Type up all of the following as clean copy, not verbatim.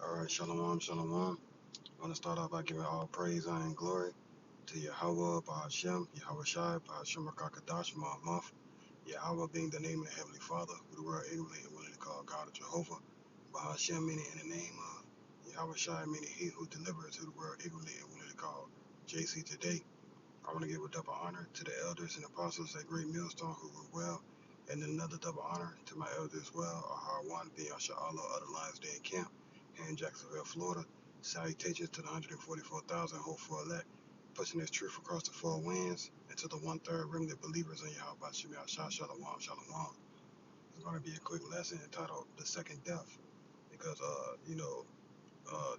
All right, shalom, shalom. I want to start off by giving all praise, honor, and glory to Yahweh, Bahashem, Yahweh Shai, Bahashem, Rakakadash, Ma'amaf. Yahweh being the name of the Heavenly Father, who the world ignorantly and willing to call God of Jehovah. Bahashem meaning in the name of Yahweh Shai, meaning he who delivers, who the world ignorantly and willing to call JC today. I want to give a double honor to the elders and apostles at Great Millstone who rule well, and then another double honor to my elders as well, Ahar being Sha'Allah of the Lions Den Camp here in Jacksonville, Florida. Salutations to the 144,000 hopeful elect, pushing this truth across the four winds, and to the one-third remnant believers in Yahweh Shemiah Shah Shalom Shalom. It's going to be a quick lesson entitled The Second Death, because,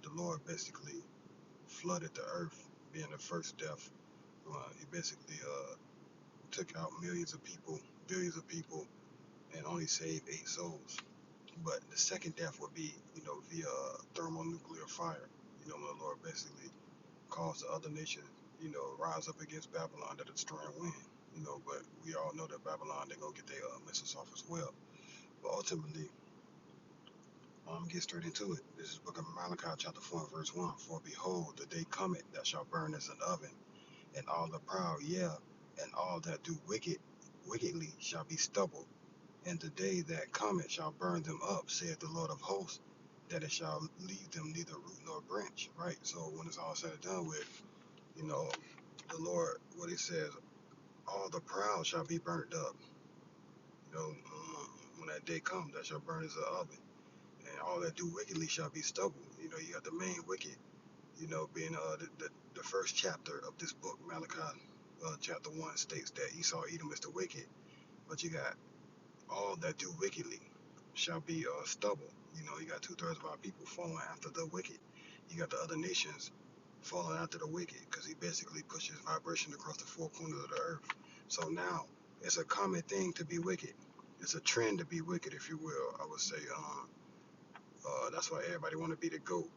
the Lord basically flooded the earth, being the first death. He basically took out millions of people, billions of people, and only saved 8 souls. But the second death would be, via thermonuclear fire. When the Lord basically caused the other nations, rise up against Babylon that are destroying wind. But we all know that Babylon, they're going to get their missiles off as well. But ultimately, get straight into it. This is the book of Malachi, chapter 4, verse 1. For behold, the day cometh that shall burn as an oven, and all the proud, and all that do wickedly shall be stubble. And the day that cometh shall burn them up, saith the Lord of hosts, that it shall leave them neither root nor branch. Right? So when it's all said and done with, you know, the Lord, what he says, all the proud shall be burnt up. When that day comes, that shall burn as an oven. And all that do wickedly shall be stubble. You got the main wicked, being the first chapter of this book, Malachi, chapter 1 states that Esau, Edom is the wicked. But you got all that do wickedly shall be stubble. You got 2/3 of our people following after the wicked. You got the other nations following after the wicked because he basically pushes vibration across the four corners of the earth. So now it's a common thing to be wicked. It's a trend to be wicked, if you will. I would say that's why everybody want to be the goat.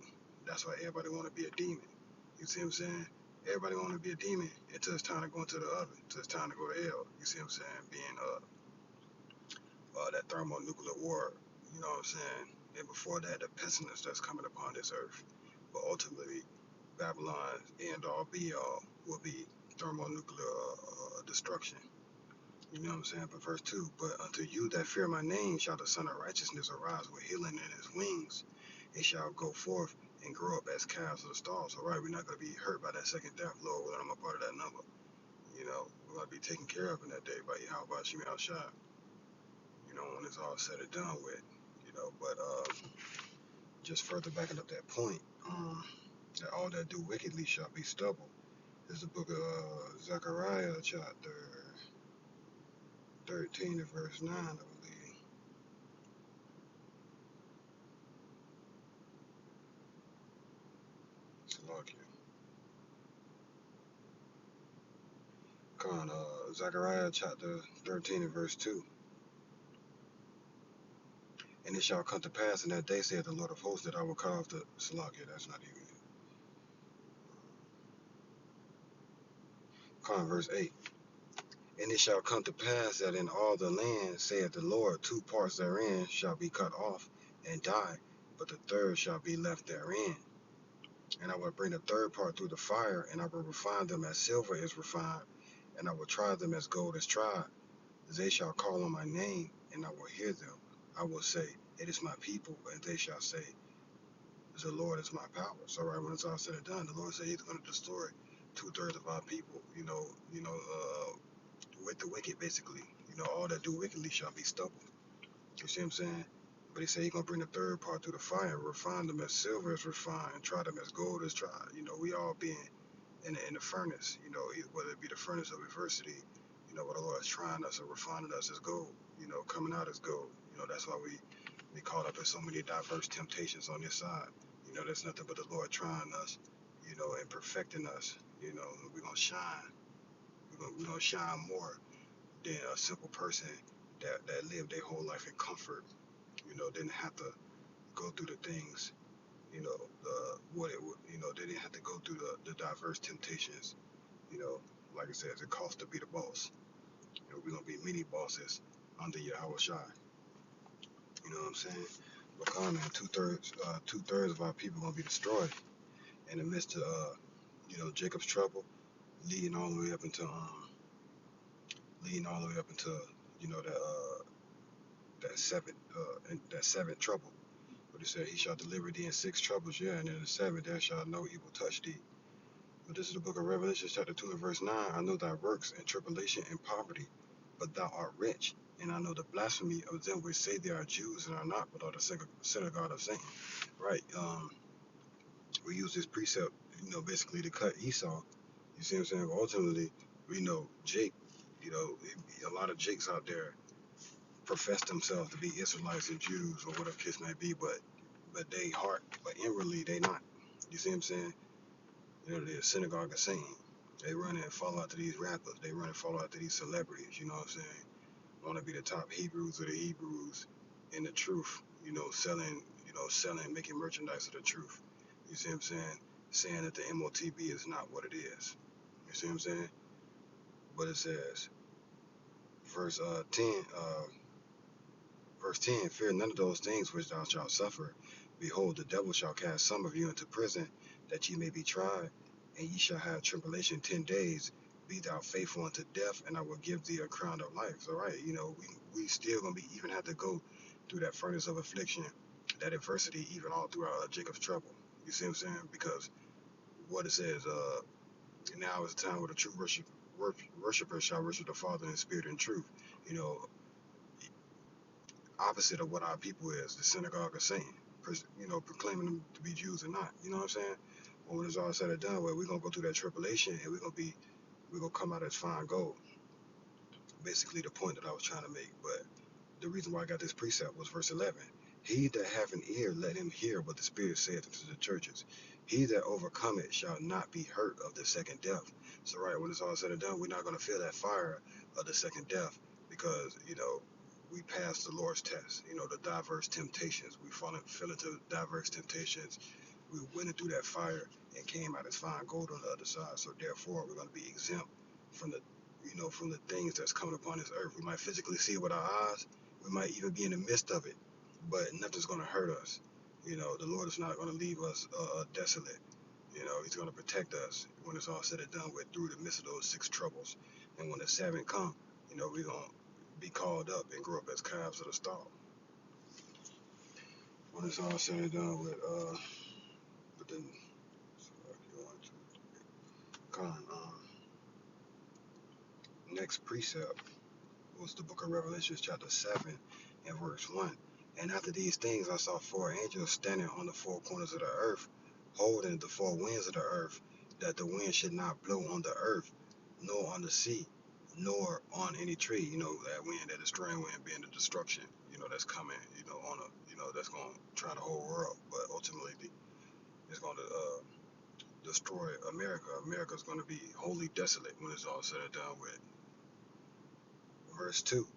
That's why everybody want to be a demon. You see what I'm saying? Everybody want to be a demon until it's time to go into the oven, until it's time to go to hell. You see what I'm saying? Being that thermonuclear war, you know what I'm saying? And before that, the pestilence that's coming upon this earth. But ultimately, Babylon's end all be all will be thermonuclear destruction. You know what I'm saying? But verse 2, but unto you that fear my name shall the Son of Righteousness arise with healing in his wings. It shall go forth and grow up as calves of the stalls. All right, we're not going to be hurt by that second death, Lord, whether I'm a part of that number. We're going to be taken care of in that day by Yahweh Shemiah Shah. When it's all said and done with, but just further backing up that point, that all that do wickedly shall be stubble. This is the book of Zechariah, chapter 13 and verse 9, I believe. Salakia. Come on, Zechariah, chapter 13 and verse 2. And it shall come to pass in that day, saith the Lord of hosts, that I will cut off the Salakia. That's not even it. Come on, verse 8. And it shall come to pass that in all the land, saith the Lord, 2 parts therein shall be cut off and die, but the third shall be left therein. And I will bring the third part through the fire, and I will refine them as silver is refined, and I will try them as gold is tried. They shall call on my name, and I will hear them. I will say, it is my people, and they shall say, the Lord is my power. So right when it's all said and done, the Lord said he's going to destroy 2/3 of our people, with the wicked, basically. All that do wickedly shall be stubble. You see what I'm saying? But he said he's going to bring the third part through the fire, refine them as silver is refined, and try them as gold is tried. We all being in the furnace, whether it be the furnace of adversity, where the Lord is trying us or refining us as gold, coming out as gold. That's why we caught up in so many diverse temptations on this side. There's nothing but the Lord trying us, and perfecting us. We're going to shine. We're gonna shine more than a simple person that lived their whole life in comfort, didn't have to go through the things, they didn't have to go through the diverse temptations, you know, like I said, it costs to be the boss. We're gonna be many bosses under Yahweh Shai. You know what I'm saying? Wakanda, and two thirds of our people gonna be destroyed in the midst of Jacob's trouble, leading all the way up into leading all the way up into that seventh trouble. But it said he shall deliver thee in six troubles, yeah, and in the seventh there shall no evil touch thee. But this is the book of Revelation, chapter 2 and verse 9. I know thy works and tribulation and poverty, but thou art rich. And I know the blasphemy of them which say they are Jews and are not, but are the synagogue of Satan. Right. We use this precept, basically to cut Esau. You see what I'm saying? But ultimately, we know Jake, a lot of Jakes out there profess themselves to be Israelites and Jews or whatever case may be, but they heart, but inwardly they not. You see what I'm saying? They're a synagogue of Satan. They run and follow after these rappers. They run and follow after these celebrities. You know what I'm saying? Want to be the top Hebrews of the Hebrews in the truth. Selling, making merchandise of the truth. You see what I'm saying? Saying that the MOTB is not what it is. You see what I'm saying? But it says, verse 10, verse 10, fear none of those things which thou shalt suffer. Behold, the devil shall cast some of you into prison, that ye may be tried, and ye shall have tribulation 10 days. Be thou faithful unto death, and I will give thee a crown of life. So, right, we still gonna be even have to go through that furnace of affliction, that adversity, even all throughout Jacob's trouble. You see what I'm saying? Because what it says, now is the time where the true worshiper shall worship the Father in spirit and truth. You know, opposite of what our people is, the synagogue of Satan, proclaiming them to be Jews or not. You know what I'm saying? Well, when it's all said and done, we're gonna go through that tribulation and we're gonna come out as fine gold. Basically, the point that I was trying to make. But the reason why I got this precept was verse 11. He that hath an ear, let him hear what the Spirit saith unto the churches. He that overcometh shall not be hurt of the second death. So, right, when it's all said and done, we're not going to feel that fire of the second death because, we passed the Lord's test, the diverse temptations. We fell into diverse temptations. We went through that fire and came out as fine gold on the other side. So, therefore, we're going to be exempt from from the things that's coming upon this earth. We might physically see it with our eyes. We might even be in the midst of it, but nothing's going to hurt us. The Lord is not going to leave us desolate. He's going to protect us when it's all said and done with through the midst of those six troubles. And when the seven come, we're going to be called up and grow up as calves of the stall. When it's all said and done with the next precept was the book of Revelation, chapter 7 and verse 1. And after these things I saw four angels standing on the four corners of the earth, holding the four winds of the earth, that the wind should not blow on the earth, nor on the sea, nor on any tree. That wind, that destroying wind being the destruction, that's coming, that's going to try the whole world. But ultimately, it's going to destroy America. America's going to be wholly desolate when it's all said and done with. Verse 2.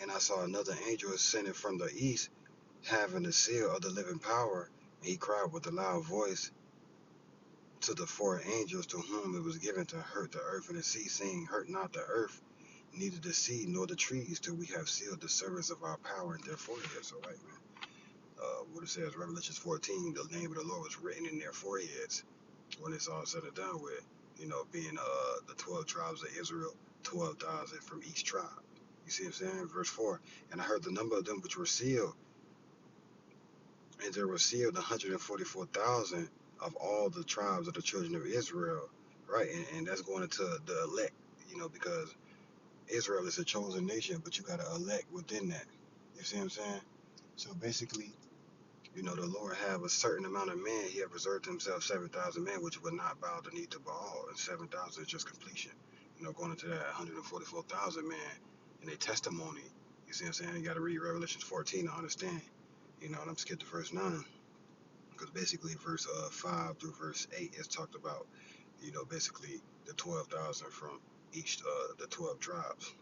And I saw another angel ascending from the east, having the seal of the living power. And he cried with a loud voice to the four angels to whom it was given to hurt the earth and the sea, saying, hurt not the earth, neither the sea nor the trees, till we have sealed the servants of our power in their foreheads. So, right, man. What it says, Revelation 14, the name of the Lord was written in their foreheads when it's all said and done with, being the 12 tribes of Israel, 12,000 from each tribe. You see what I'm saying? Verse 4, and I heard the number of them which were sealed, and there were sealed 144,000 of all the tribes of the children of Israel, right? And that's going into the elect, because Israel is a chosen nation, but you got to elect within that. You see what I'm saying? So basically, the Lord have a certain amount of men. He have reserved himself 7,000 men, which would not bow the knee to Baal, and 7,000 is just completion. Going into that 144,000 men in a testimony. You see what I'm saying? You got to read Revelation 14 to understand. And I'm skip to verse 9, because basically verse 5 through verse 8 is talked about, basically the 12,000 from each, the 12 tribes.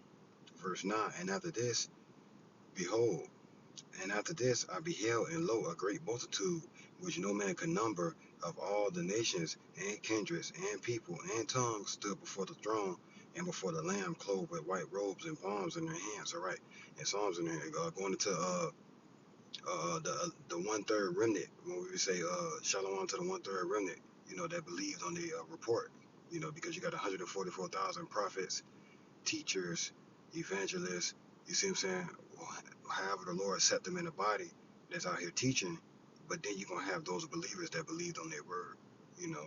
Verse 9, and after this, behold, and after this I beheld, and lo, a great multitude, which no man could number, of all the nations, and kindreds, and people, and tongues, stood before the throne, and before the Lamb, clothed with white robes, and palms in their hands. All right, and Psalms in there, going into The one third remnant. When we say shalom to the one third remnant, that believed on the report. Because you got 144,000 prophets, teachers, evangelists. You see what I'm saying? However, the Lord set them in the body that's out here teaching. But then you're gonna have those believers that believed on their word. You know.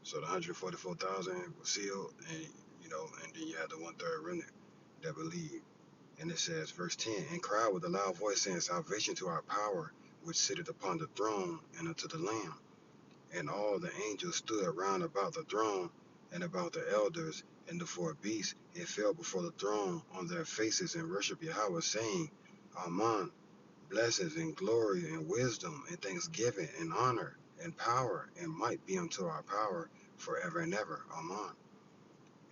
So the 144,000 was sealed, and then you had the one third remnant that believed. And it says, verse 10, and cried with a loud voice, saying, salvation to our power, which sitteth upon the throne, and unto the Lamb. And all the angels stood round about the throne, and about the elders, and the four beasts, and fell before the throne on their faces, and worshiped Yahweh, saying, Amen, blessings, and glory, and wisdom, and thanksgiving, and honor, and power, and might be unto our power, forever and ever. Amen.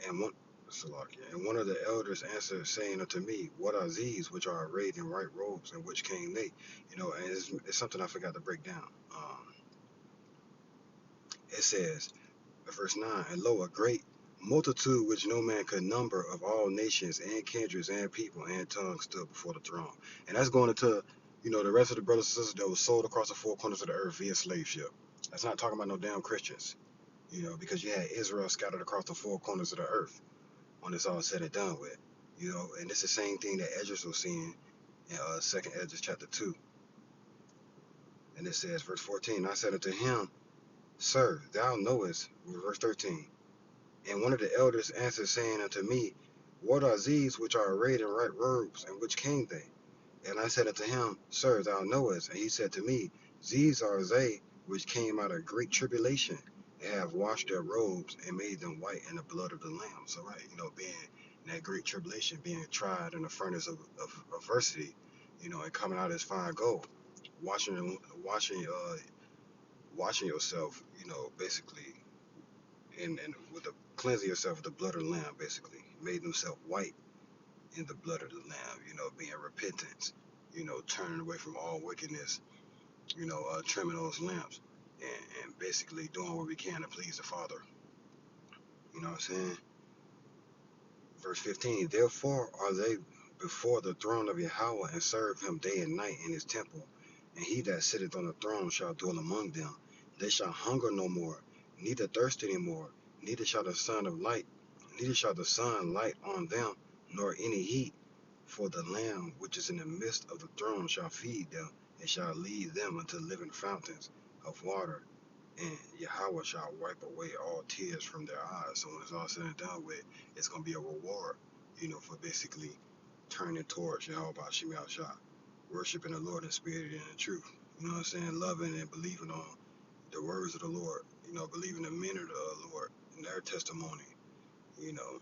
And one, and one of the elders answered, saying unto me, what are these which are arrayed in white robes, and which came they? And it's something I forgot to break down. It says, verse 9, and lo, a great multitude which no man could number, of all nations and kindreds and people and tongues, stood before the throne. And that's going into, the rest of the brothers and sisters that was sold across the four corners of the earth via slave ship. That's not talking about no damn Christians, because you had Israel scattered across the four corners of the earth when it's all said and done with. And it's the same thing that Esdras was seeing in second Esdras chapter 2. And it says, verse 14, I said unto him, Sir, thou knowest, verse 13, and one of the elders answered, saying unto me, what are these which are arrayed in white robes, and which came they? And I said unto him, Sir, thou knowest. And he said to me, these are they which came out of great tribulation, and have washed their robes, and made them white in the blood of the Lamb. So, right, being in that great tribulation, being tried in the furnace of adversity, and coming out as fine gold, washing, washing yourself, basically, and with the cleansing yourself with the blood of the Lamb, basically, made themselves white in the blood of the Lamb, being repentance, turning away from all wickedness, trimming those lamps, and basically doing what we can to please the Father. You know what I'm saying? Verse 15, therefore are they before the throne of Yahweh, and serve him day and night in his temple. And he that sitteth on the throne shall dwell among them. They shall hunger no more, neither thirst any more, neither shall the sun light on them, nor any heat. For the Lamb which is in the midst of the throne shall feed them, and shall lead them unto living fountains of water. And Yahweh shall wipe away all tears from their eyes. So when it's all said and done with, it's going to be a reward, for basically turning towards Yahweh Bashim Shah, worshiping the Lord in spirit and in truth. You know what I'm saying? Loving and believing on the words of the Lord, believing the men of the Lord and their testimony. You know,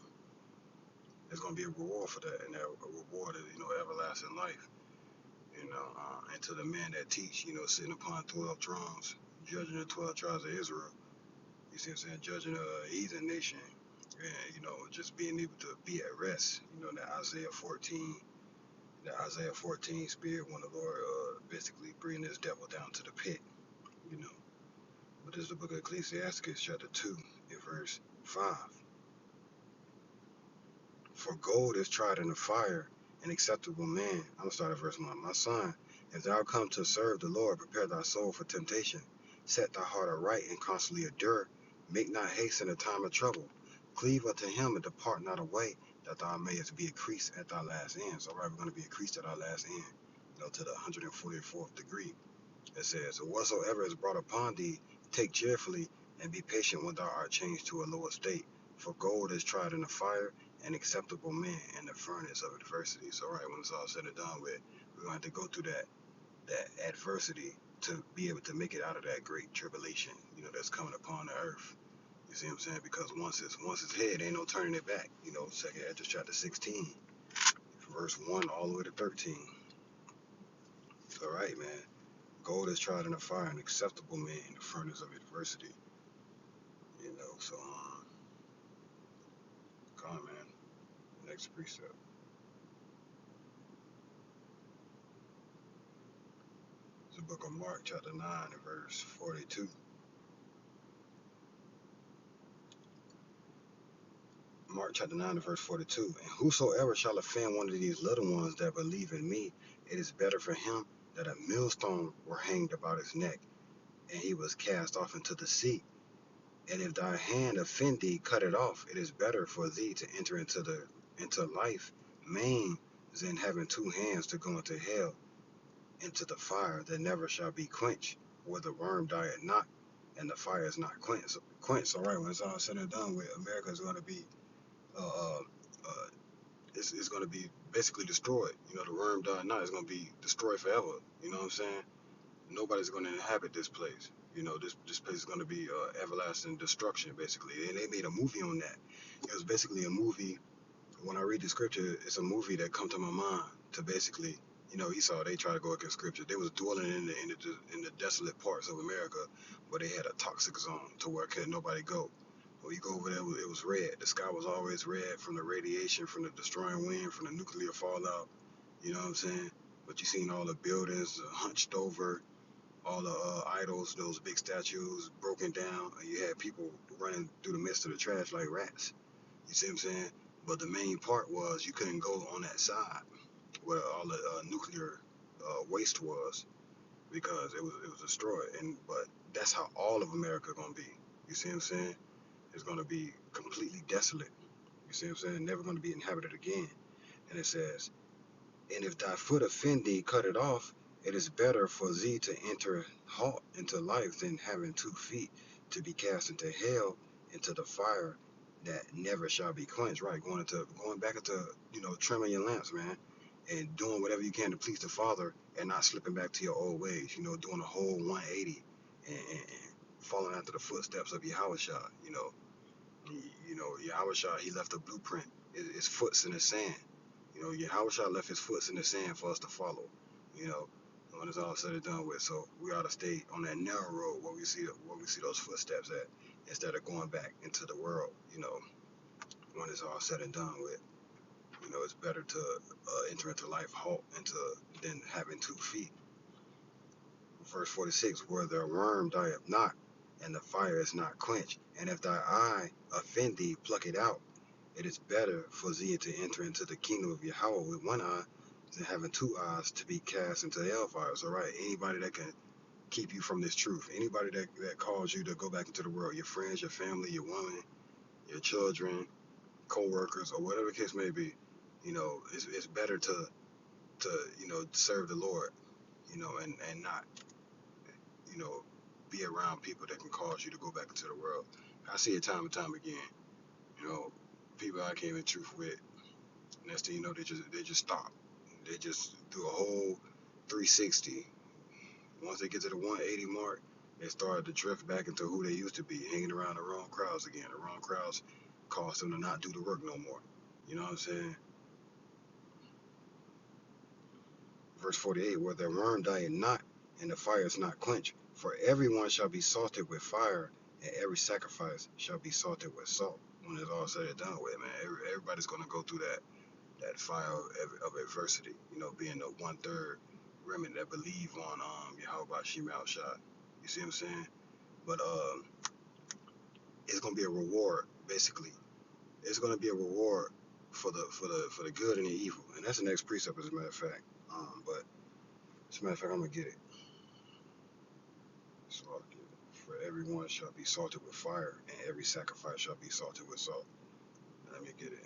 there's going to be a reward for that, and that reward is, everlasting life. And to the men that teach, sitting upon 12 thrones, judging the 12 tribes of Israel. You see what I'm saying? Judging a heathen nation, and just being able to be at rest. That Isaiah 14 spirit when the Lord basically bring this devil down to the pit. You know, but this is the book of Ecclesiastes, chapter 2, in verse 5. For gold is tried in the fire, an acceptable man. I'm gonna start at verse 1. My son, if thou come to serve the Lord, prepare thy soul for temptation. Set thy heart aright and constantly endure. Make not haste in the time of trouble. Cleave unto him and depart not away, that thou mayest be increased at thy last end. So, right, we're going to be increased at our last end, to the 144th degree. It says, whatsoever is brought upon thee, take cheerfully, and be patient when thou art changed to a lower state. For gold is tried in the fire, an acceptable man in the furnace of adversity. So, right, when it's all said and done with, we're going to have to go through that adversity to be able to make it out of that great tribulation, that's coming upon the earth. You see what I'm saying? Because once it's head, ain't no turning it back. Second Ezra chapter 16, verse 1 all the way to 13. All right, man. Gold is tried in the fire, an acceptable man in the furnace of adversity. So come on, man. Next precept. It's the book of Mark, chapter 9, and verse 42. Mark chapter 9 and verse 42. And whosoever shall offend one of these little ones that believe in me, it is better for him that a millstone were hanged about his neck, and he was cast off into the sea. And if thy hand offend thee, cut it off. It is better for thee to enter into life maimed than having two hands to go into hell, into the fire that never shall be quenched, where the worm dieth not, and the fire is not quenched. All right, when it's all said and done with, America is going to be, uh, uh, uh, it's going to be basically destroyed. You know, the worm died not. It's going to be destroyed forever. You know what I'm saying? Nobody's going to inhabit this place. You know, this place is going to be everlasting destruction, basically. And they made a movie on that. It was basically a movie. When I read the scripture, it's a movie that come to my mind to basically, you know, Esau, they try to go against scripture. They was dwelling in the desolate parts of America, where they had a toxic zone to where could nobody go. When you go over there, it was red. The sky was always red from the radiation, from the destroying wind, from the nuclear fallout. You know what I'm saying? But you seen all the buildings hunched over, all the idols, those big statues broken down, and you had people running through the midst of the trash like rats. You see what I'm saying? But the main part was you couldn't go on that side where all the nuclear waste was, because it was destroyed. And but that's how all of America gonna be. You see what I'm saying? It's gonna be completely desolate. You see what I'm saying? Never gonna be inhabited again. And it says, and if thy foot offend thee, cut it off. It is better for thee to enter halt into life than having 2 feet to be cast into hell, into the fire that never shall be quenched. Right, going back into, you know, trimming your lamps, man, and doing whatever you can to please the Father, and not slipping back to your old ways. You know, doing a whole 180, and following after the footsteps of Yahushua. You know, Yahushua, he left a blueprint. His foot's in the sand. You know, Yahushua left his foot in the sand for us to follow. You know, when it's all said and done with, so we ought to stay on that narrow road where we see those footsteps at, instead of going back into the world. You know, when it's all said and done with, you know, it's better to enter into life halt into than having 2 feet. Verse 46: where the worm dieth not, and the fire is not quenched, and if thy eye offend thee, pluck it out. It is better for thee to enter into the kingdom of Yahweh with one eye than having two eyes to be cast into the hellfire. So, right, anybody that can keep you from this truth, anybody that calls you to go back into the world, your friends, your family, your woman, your children, co-workers, or whatever the case may be, you know, it's better to you know, serve the Lord, you know, and not, you know, be around people that can cause you to go back into the world. I see it time and time again. You know, people I came in truth with, next thing you know, they just stop. They just do a whole 360. Once they get to the 180 mark, they start to drift back into who they used to be, hanging around the wrong crowds again. The wrong crowds cause them to not do the work no more. You know what I'm saying? Verse 48: where the worm dieth not, and the fire is not quenched. For everyone shall be salted with fire, and every sacrifice shall be salted with salt. When it's all said and done with, man, everybody's going to go through that fire of adversity, you know, being the 1/3 remnant that believe on Yahweh Shemel Shah. You see what I'm saying? But it's gonna be a reward, basically. It's gonna be a reward for the good and the evil, and that's the next precept, as a matter of fact. But as a matter of fact, I'm gonna get it. So I'll get it. For everyone shall be salted with fire, and every sacrifice shall be salted with salt. Let me get it.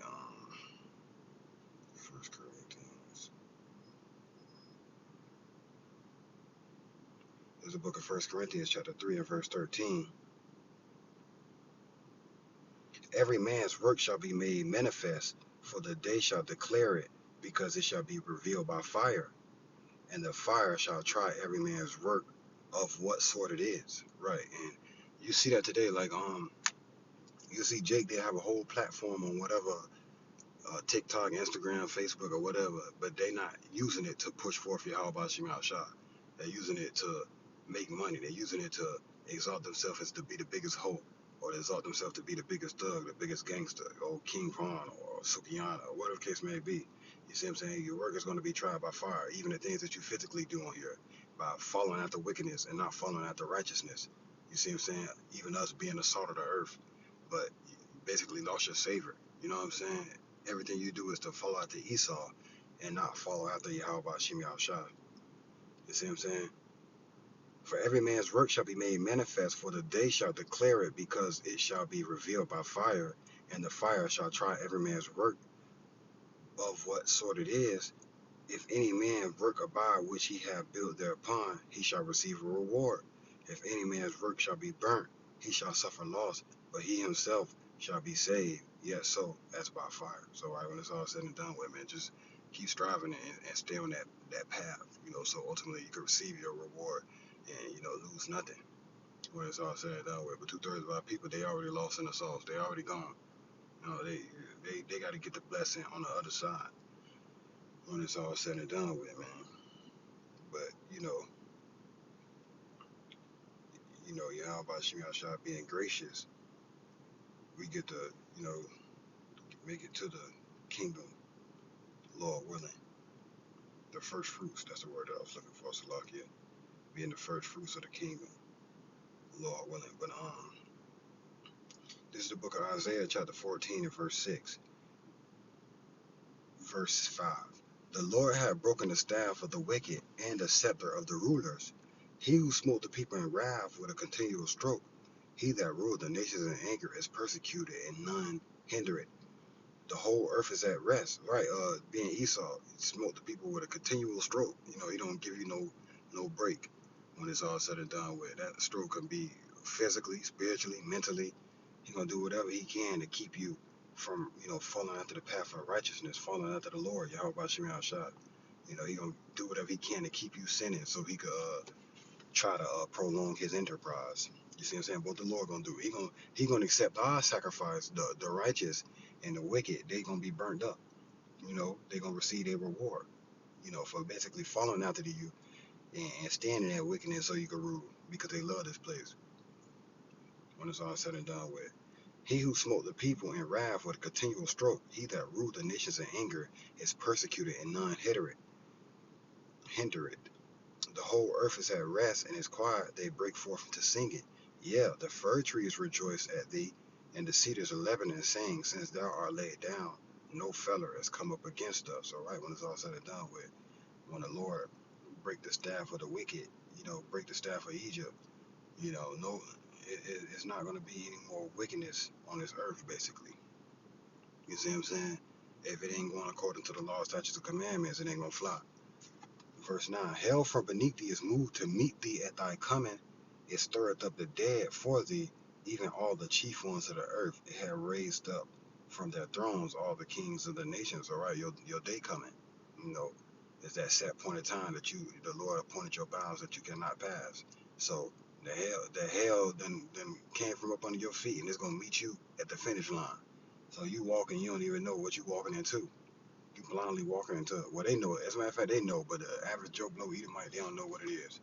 First Corinthians. There's a book of First Corinthians, chapter 3 and verse 13. Every man's work shall be made manifest, for the day shall declare it, because it shall be revealed by fire, and the fire shall try every man's work of what sort it is. Right, and you see that today, like you see Jake, they have a whole platform on whatever, TikTok, Instagram, Facebook, or whatever, but they not using it to push forth Yahweh Shema Shah. They're using it to make money. They're using it to exalt themselves as to be the biggest hoe, or to exalt themselves to be the biggest thug, the biggest gangster, or King Von, or Sukiana, or whatever the case may be. You see what I'm saying? Your work is going to be tried by fire. Even the things that you physically do on here, by following after wickedness and not following after righteousness. You see what I'm saying? Even us being the salt of the earth, but you basically lost your savor. You know what I'm saying? Everything you do is to follow after Esau and not follow after Yahweh Shem Shah. You see what I'm saying? For every man's work shall be made manifest, for the day shall declare it, because it shall be revealed by fire, and the fire shall try every man's work of what sort it is. If any man work abide which he have built thereupon, he shall receive a reward. If any man's work shall be burnt, he shall suffer loss, but he himself shall be saved, yet so as by fire. So right when it's all said and done with, man, just keep striving and stay on that path, so ultimately you can receive your reward and, lose nothing when it's all said and done with. But 2/3 of our people, they already lost in the sauce. They already gone. They got to get the blessing on the other side when it's all said and done with, man. But, Yahweh Shemi Shah being gracious, we get to, you know, make it to the kingdom, Lord willing. The first fruits, that's the word that I was looking for, Salakia. Being the first fruits of the kingdom, Lord willing. But this is the book of Isaiah, chapter 14 and verse 6. Verse 5. The Lord had broken the staff of the wicked and the scepter of the rulers. He who smote the people in wrath with a continual stroke. He that ruled the nations in anger is persecuted, and none hinder it. The whole earth is at rest, right? Being Esau, he smote the people with a continual stroke. He don't give you no break when it's all said and done with. That stroke can be physically, spiritually, mentally. He's gonna do whatever he can to keep you from, falling after the path of righteousness, falling after the Lord, Yahweh Shemi Shah. He gonna do whatever he can to keep you sinning so he could try to prolong his enterprise. You see what I'm saying? What the Lord gonna do? He gonna accept our sacrifice. The righteous and the wicked, they gonna be burned up. They gonna receive their reward. For basically following after you and standing in that wickedness so you can rule because they love this place. When it's all said and done with, he who smote the people in wrath with a continual stroke, he that ruled the nations in anger, is persecuted, and none hinder it. The whole earth is at rest and is quiet. They break forth into singing. Yeah, the fir trees rejoice at thee, and the cedars of Lebanon sing, since thou art laid down. No feller has come up against us. All right, when it's all said and done with, when the Lord break the staff of the wicked, break the staff of Egypt, no, it's not going to be any more wickedness on this earth, basically. You see what I'm saying? If it ain't going according to the law, statutes, and commandments, it ain't going to fly. Verse 9, hell from beneath thee is moved to meet thee at thy coming. It stirreth up the dead for thee, even all the chief ones of the earth. It had raised up from their thrones all the kings of the nations. All right, your day coming. You know, it's that set point of time that the Lord appointed your bounds that you cannot pass. So the hell then came from up under your feet, and it's gonna meet you at the finish line. So you walking, you don't even know what you walking into. You blindly walking into it. Well, they know it. As a matter of fact, they know, but the average Joe Blow Edomite, they don't know what it is.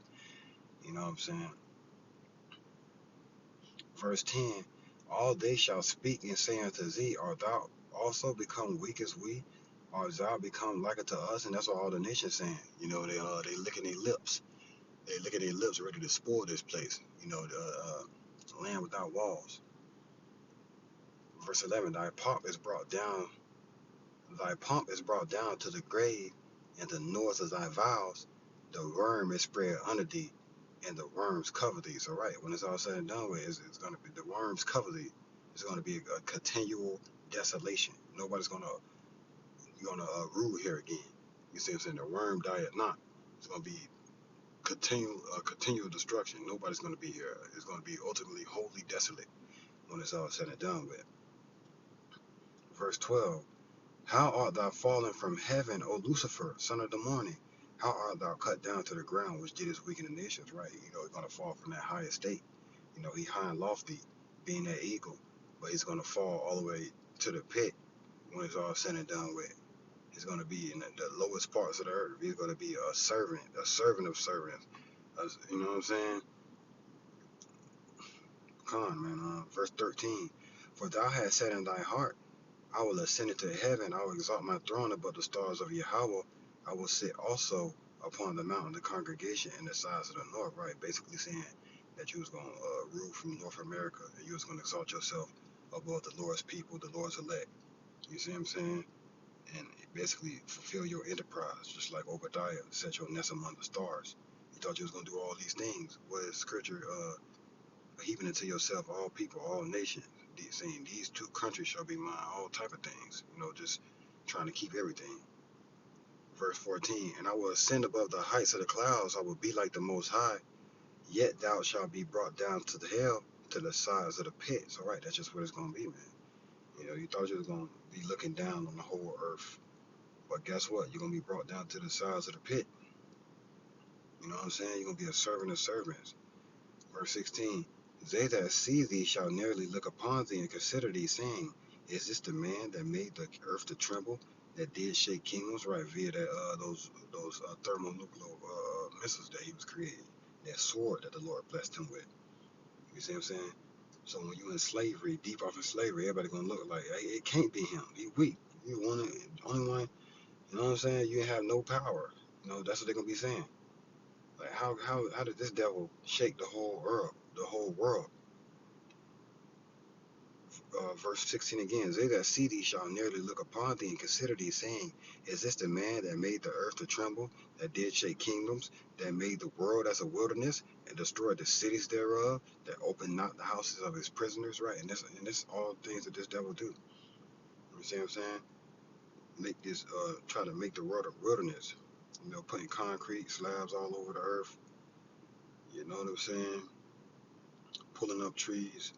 You know what I'm saying? Verse 10, all they shall speak and say unto thee, art thou also become weak as we? Art thou become like unto us? And that's what all the nations saying. They licking their lips. They licking their lips ready to spoil this place. The land without walls. Verse 11, thy pomp is brought down to the grave, and the noise of thy vows, the worm is spread under thee, and the worms cover thee. So right, when it's all said and done with, it's gonna be the worms cover thee. It's gonna be a continual desolation. Nobody's gonna rule here again. You see what I'm saying? The worm diet not. It's gonna be continual destruction. Nobody's gonna be here. It's gonna be ultimately wholly desolate when it's all said and done with. Verse 12. How art thou fallen from heaven, O Lucifer, son of the morning? How art thou cut down to the ground, which didst weaken the nations? Right? He's going to fall from that high estate. He high and lofty, being that eagle, but he's going to fall all the way to the pit when it's all said and done with. He's going to be in the lowest parts of the earth. He's going to be a servant of servants. You know what I'm saying? Come on, man. Verse 13. For thou hast said in thy heart, I will ascend into heaven. I will exalt my throne above the stars of Yahweh. I will sit also upon the mountain, the congregation, in the sides of the north. Right, basically saying that you was going to rule from North America, and you was going to exalt yourself above the Lord's people, the Lord's elect. You see what I'm saying? And basically fulfill your enterprise, just like Obadiah set your nest among the stars. thought you was gonna do all these things. What is scripture heaping into yourself all people, all nations, saying these two countries shall be mine, all type of things, just trying to keep everything. Verse 14, and I will ascend above the heights of the clouds, I will be like the most high, yet thou shalt be brought down to the hell, to the sides of the pit. So right, that's just what it's gonna be, man. You thought you was gonna be looking down on the whole earth. But guess what? You're gonna be brought down to the sides of the pit. You know what I'm saying? You're gonna be a servant of servants. Verse 16, they that see thee shall nearly look upon thee and consider thee, saying, is this the man that made the earth to tremble, that did shake kingdoms, right, via that those thermonuclear missiles that he was creating, that sword that the Lord blessed him with. You see what I'm saying? So when you in slavery, deep off in slavery, everybody gonna look like, hey, it can't be him. He weak. You the only one. You know what I'm saying? You have no power. That's what they're gonna be saying. Like how did this devil shake the whole world? The whole world. Verse 16 again, they that see thee shall nearly look upon thee and consider thee, saying, is this the man that made the earth to tremble, that did shake kingdoms, that made the world as a wilderness, and destroyed the cities thereof, that opened not the houses of his prisoners, right? And this all things that this devil do. You see what I'm saying? Make this, try to make the world a wilderness. Putting concrete slabs all over the earth. You know what I'm saying? Pulling up trees.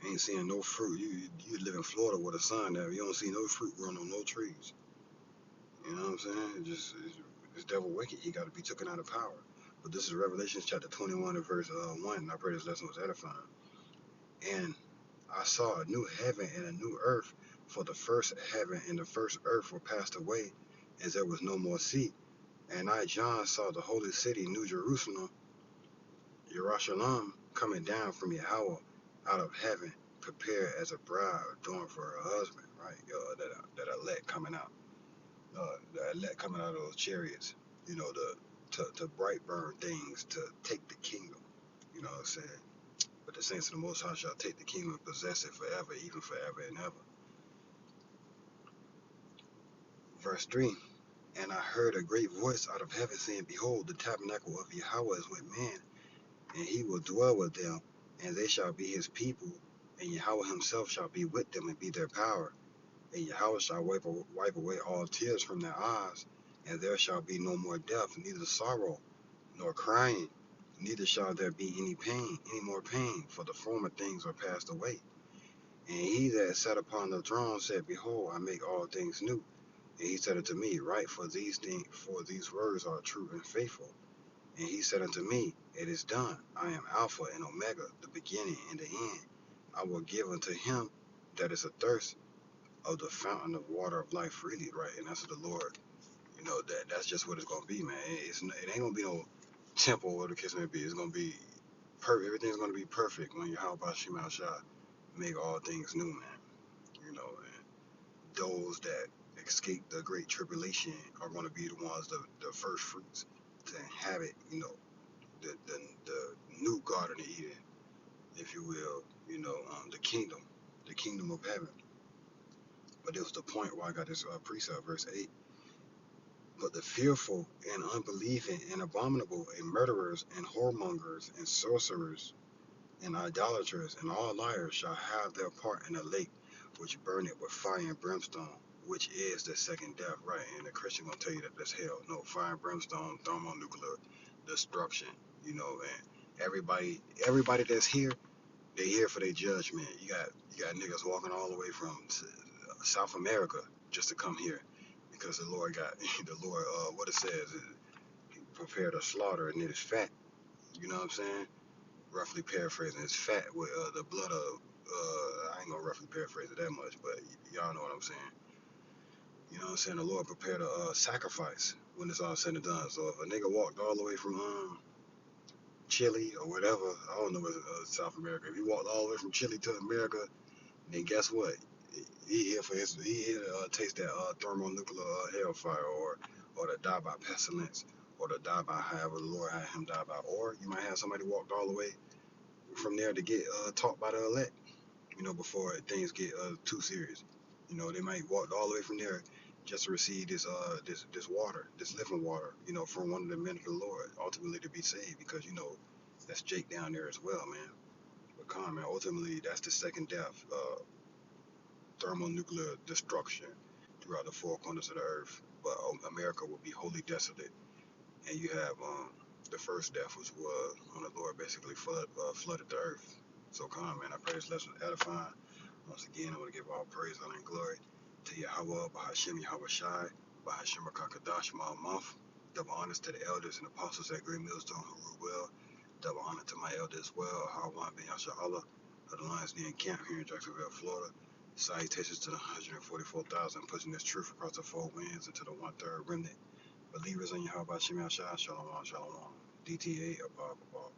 Ain't seeing no fruit. You live in Florida with a sun there. You don't see no fruit growing on no trees. You know what I'm saying? It's devil wicked. He got to be taken out of power. But this is Revelation chapter 21 and verse 1. And I pray this lesson was edifying. And I saw a new heaven and a new earth, for the first heaven and the first earth were passed away, as there was no more sea. And I, John, saw the holy city, New Jerusalem, Yerushalayim, coming down from Yahweh out of heaven, prepared as a bride adorned for her husband, right? That elect coming out, the elect coming out of those chariots, to bright burn things, to take the kingdom. You know what I'm saying? But the saints of the Most High shall take the kingdom and possess it forever, even forever and ever. Verse 3, and I heard a great voice out of heaven saying, behold, the tabernacle of Yahweh is with men, and he will dwell with them, and they shall be his people, and Yahweh himself shall be with them and be their power. And Yahweh shall wipe away all tears from their eyes, and there shall be no more death, neither sorrow, nor crying, neither shall there be any more pain, for the former things are passed away. And he that sat upon the throne said, behold, I make all things new. And he said unto me, write, for these words are true and faithful. And he said unto me, it is done. I am Alpha and Omega, the beginning and the end. I will give unto him that is athirst of the fountain of water of life freely, right? And that's what the Lord, that's just what it's gonna be, man. It ain't gonna be no temple or the case may be. It's gonna be perfect. Everything's gonna be perfect when Yahweh Bashim Shah make all things new, man. And those that escape the great tribulation are gonna be the ones, the first fruits to inhabit, the new Garden of Eden, if you will, the kingdom of heaven. But it was the point where I got this precept, verse 8. But the fearful and unbelieving and abominable and murderers and whoremongers and sorcerers and idolaters and all liars shall have their part in the lake which burneth with fire and brimstone, which is the second death, right? And the Christian gonna tell you that that's hell. No, fire and brimstone, thermonuclear destruction, and everybody that's here, they here for their judgment. You got niggas walking all the way from South America just to come here because the Lord what it says, he prepared a slaughter and it is fat. You know what I'm saying? Roughly paraphrasing, it's fat with the blood of. I ain't gonna roughly paraphrase it that much, but y'all know what I'm saying. You know what I'm saying? The Lord prepared a sacrifice when it's all said and done. So if a nigga walked all the way from Chile or whatever, I don't know whether South America. If he walked all the way from Chile to America, then guess what? He here to taste that thermonuclear hellfire, or to die by pestilence, or to die by however the Lord had him die by. Or you might have somebody walked all the way from there to get taught by the elect, before things get too serious. They might walk all the way from there just to receive this water, this living water, from one of the men of the Lord, ultimately to be saved, because that's Jake down there as well, man. But come, man, ultimately that's the second death, thermonuclear destruction throughout the four corners of the earth. But America will be wholly desolate, and you have the first death, which was when the Lord basically flooded the earth. So come, man, I pray this lesson is edifying. Once again, I want to give all praise, honor, and glory to Yahweh, Bahashem, Yahweh Shai, Bahashem, Rakakadash, Ma'amonth. Double honors to the elders and apostles at Great Millstone who rule well. Double honor to my elder as well, Hawan Ben Yasha Allah, of the Lions Den Camp here in Jacksonville, Florida. Salutations to the 144,000 pushing this truth across the four winds into the one-third remnant. Believers in Yahweh Bahashem, Yahweh Shai, Shalom, Shalom. DTA, above, above.